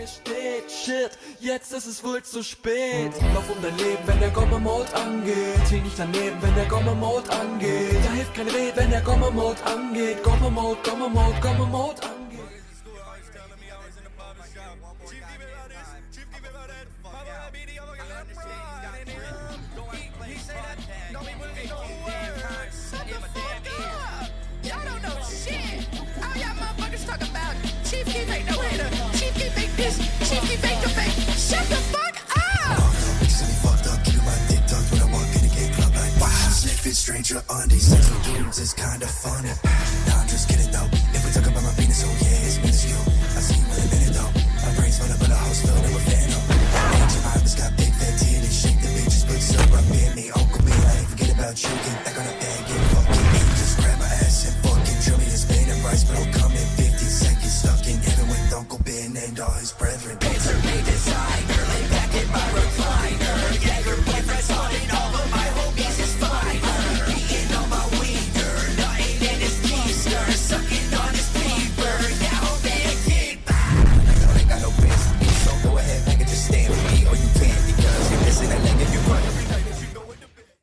mir steht. Shit, jetzt ist es wohl zu spät. Lauf um dein Leben, wenn der Gomma-Mode angeht. Zieh nicht daneben, wenn der Gomma-Mode angeht. Da hilft kein Red, wenn der Gomma-Mode angeht. Gomma-Mode, Gomma-Mode, Gomma-Mode angeht. Y'all don't know shit. All y'all motherfuckers talk about Chief Keef ain't no hitter. Chief Keef ain't this. Chief Keef ain't the fake. Shut the fuck up. Bitches me fucked up, keep my dick tucked when I walk in the gay club like wow. Sniffing stranger undies, sexual dudes is kinda funny. Nah, I'm just kidding though. If we talk about my penis, oh yeah, it's minuscule. I see you in a minute though. My brain's full up, but a house filled with phantom. Ancient Iris got big fat titties, shake the bitches, put syrup up in me. Uncle B, I ain't forget about you. Get back on the bag, get fucking me. Just grab my ass and fucking drill me. It's Spain and rice, but I'll come in 50 seconds. Stuck in heaven with Uncle Ben and all his brethren.